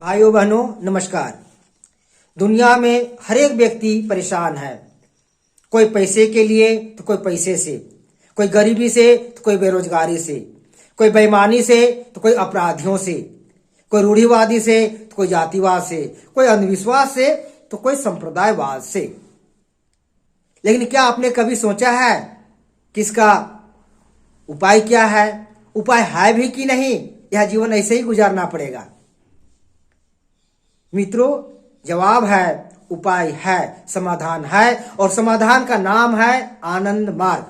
भाइयों बहनों नमस्कार। दुनिया में हर एक व्यक्ति परेशान है। कोई पैसे के लिए तो कोई पैसे से, कोई गरीबी से तो कोई बेरोजगारी से, कोई बेईमानी से तो कोई अपराधियों से, कोई रूढ़िवादी से तो कोई जातिवाद से, कोई अंधविश्वास से तो कोई संप्रदायवाद से। लेकिन क्या आपने कभी सोचा है कि इसका उपाय क्या है? उपाय है भी कि नहीं? यह जीवन ऐसे ही गुजारना पड़ेगा? मित्रों, जवाब है, उपाय है, समाधान है, और समाधान का नाम है आनंद मार्ग।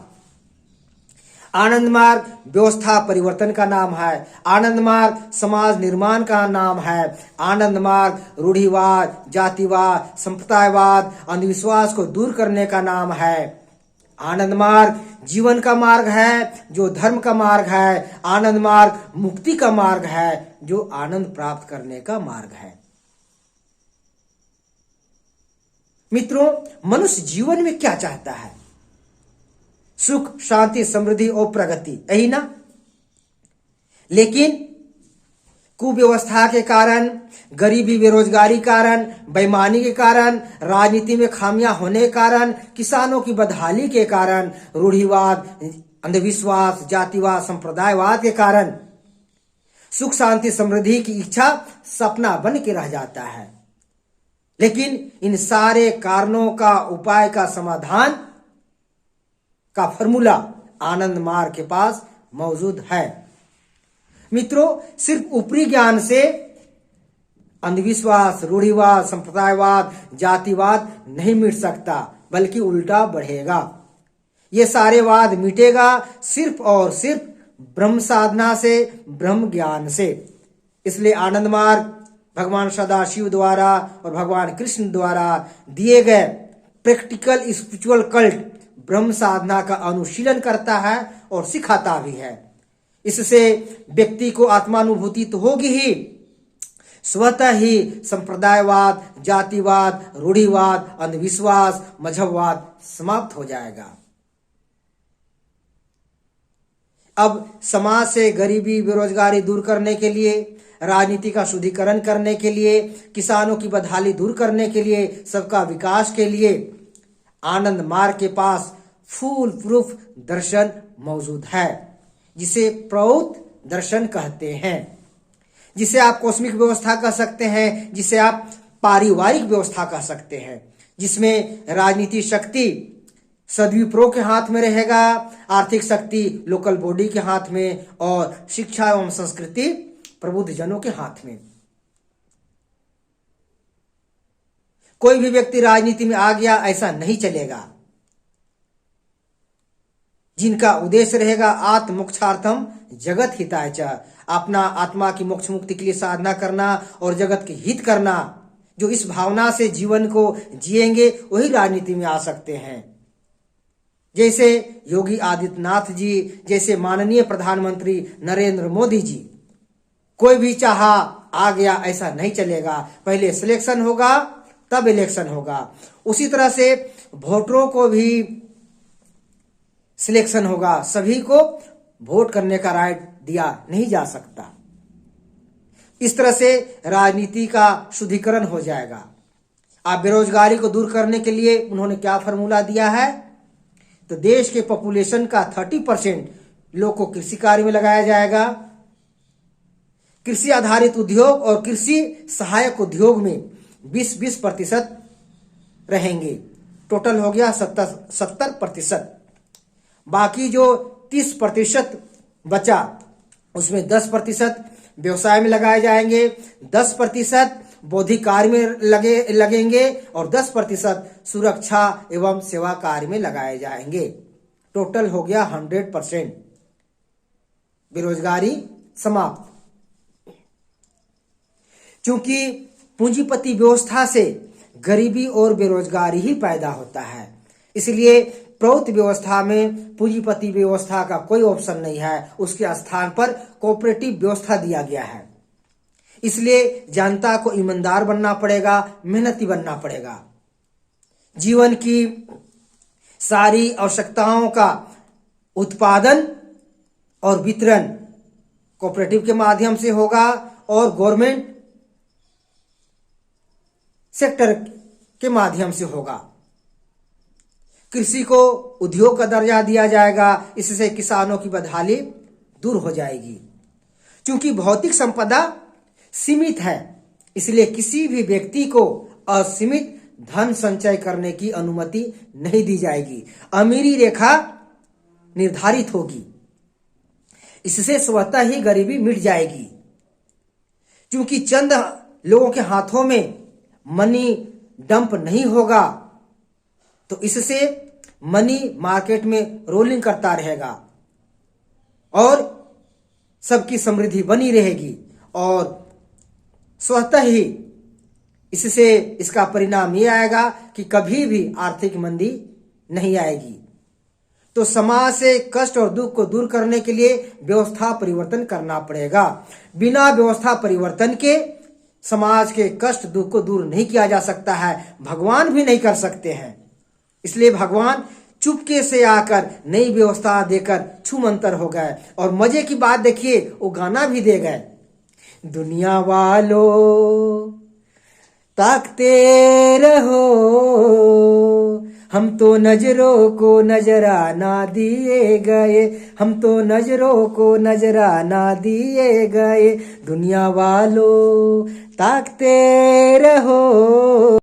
आनंद मार्ग व्यवस्था परिवर्तन का नाम है। आनंद मार्ग समाज निर्माण का नाम है। आनंद मार्ग रूढ़िवाद, जातिवाद, संप्रदायवाद, अंधविश्वास को दूर करने का नाम है। आनंद मार्ग जीवन का मार्ग है, जो धर्म का मार्ग है। आनंद मार्ग मुक्ति का मार्ग है, जो आनंद प्राप्त करने का मार्ग है। मित्रों, मनुष्य जीवन में क्या चाहता है? सुख, शांति, समृद्धि और प्रगति, यही ना? लेकिन कुव्यवस्था के कारण, गरीबी बेरोजगारी कारण, बेईमानी के कारण, राजनीति में खामियां होने के कारण, किसानों की बदहाली के कारण, रूढ़िवाद, अंधविश्वास, जातिवाद, संप्रदायवाद के कारण सुख, शांति, समृद्धि की इच्छा सपना बन के रह जाता है। लेकिन इन सारे कारणों का उपाय का समाधान का फॉर्मूला आनंद मार्ग के पास मौजूद है। मित्रों, सिर्फ ऊपरी ज्ञान से अंधविश्वास, रूढ़िवाद, संप्रदायवाद, जातिवाद नहीं मिट सकता, बल्कि उल्टा बढ़ेगा। ये सारे वाद मिटेगा सिर्फ और सिर्फ ब्रह्म साधना से, ब्रह्म ज्ञान से। इसलिए आनंद मार्ग भगवान सदाशिव द्वारा और भगवान कृष्ण द्वारा दिए गए प्रैक्टिकल स्पिरिचुअल कल्ट ब्रह्म साधना का अनुशीलन करता है और सिखाता भी है। इससे व्यक्ति को आत्मानुभूति तो होगी ही, स्वतः ही संप्रदायवाद, जातिवाद, रूढ़िवाद, अंधविश्वास, मजहबवाद समाप्त हो जाएगा। अब समाज से गरीबी बेरोजगारी दूर करने के लिए, राजनीति का शुद्धिकरण करने के लिए, किसानों की बदहाली दूर करने के लिए, सबका विकास के लिए आनंद मार्ग के पास फूल प्रूफ दर्शन मौजूद है, जिसे प्रौत दर्शन कहते हैं, जिसे आप कॉस्मिक व्यवस्था कह सकते हैं, जिसे आप पारिवारिक व्यवस्था कह सकते हैं, जिसमें राजनीति शक्ति सद्विप्रो के हाथ में रहेगा, आर्थिक शक्ति लोकल बॉडी के हाथ में, और शिक्षा एवं संस्कृति प्रबुद्ध जनों के हाथ में। कोई भी व्यक्ति राजनीति में आ गया ऐसा नहीं चलेगा। जिनका उद्देश्य रहेगा आत्म मोक्षार्थम जगत हिताय च, अपना आत्मा की मोक्ष मुक्ति के लिए साधना करना और जगत के हित करना, जो इस भावना से जीवन को जिएंगे वही राजनीति में आ सकते हैं। जैसे योगी आदित्यनाथ जी, जैसे माननीय प्रधानमंत्री नरेंद्र मोदी जी। कोई भी चाहा आ गया ऐसा नहीं चलेगा, पहले सिलेक्शन होगा तब इलेक्शन होगा। उसी तरह से वोटरों को भी सिलेक्शन होगा, सभी को वोट करने का राइट दिया नहीं जा सकता। इस तरह से राजनीति का शुद्धिकरण हो जाएगा। आप बेरोजगारी को दूर करने के लिए उन्होंने क्या फॉर्मूला दिया है? तो देश के पॉपुलेशन का 30% लोग को कृषि कार्य में लगाया जाएगा। कृषि आधारित उद्योग और कृषि सहायक उद्योग में 20% रहेंगे। टोटल हो गया 70%। बाकी जो 30% बचा, उसमें 10% व्यवसाय में लगाए जाएंगे, 10% बौद्धिक कार्य में लगेंगे और 10% सुरक्षा एवं सेवा कार्य में लगाए जाएंगे। टोटल हो गया 100%। बेरोजगारी समाप्त। क्योंकि पूंजीपति व्यवस्था से गरीबी और बेरोजगारी ही पैदा होता है, इसलिए प्रौत व्यवस्था में पूंजीपति व्यवस्था का कोई ऑप्शन नहीं है। उसके स्थान पर कोऑपरेटिव व्यवस्था दिया गया है। इसलिए जनता को ईमानदार बनना पड़ेगा, मेहनती बनना पड़ेगा। जीवन की सारी आवश्यकताओं का उत्पादन और वितरण कोऑपरेटिव के माध्यम से होगा और गवर्नमेंट सेक्टर के माध्यम से होगा। कृषि को उद्योग का दर्जा दिया जाएगा, इससे किसानों की बदहाली दूर हो जाएगी। क्योंकि भौतिक संपदा सीमित है, इसलिए किसी भी व्यक्ति को असीमित धन संचय करने की अनुमति नहीं दी जाएगी। अमीरी रेखा निर्धारित होगी, इससे स्वतः ही गरीबी मिट जाएगी। क्योंकि चंद लोगों के हाथों में मनी डंप नहीं होगा, तो इससे मनी मार्केट में रोलिंग करता रहेगा और सबकी समृद्धि बनी रहेगी और स्वतः ही इससे इसका परिणाम ये आएगा कि कभी भी आर्थिक मंदी नहीं आएगी। तो समाज से कष्ट और दुख को दूर करने के लिए व्यवस्था परिवर्तन करना पड़ेगा। बिना व्यवस्था परिवर्तन के समाज के कष्ट दुख को दूर नहीं किया जा सकता है, भगवान भी नहीं कर सकते हैं। इसलिए भगवान चुपके से आकर नई व्यवस्था देकर छूमंतर हो गए। और मजे की बात देखिए, वो गाना भी दे गए, दुनिया वालों ताकते रहो, हम तो नजरों को नजराना दिए गए, हम तो नजरों को नजराना दिए गए, दुनिया वालों ताकते रहो।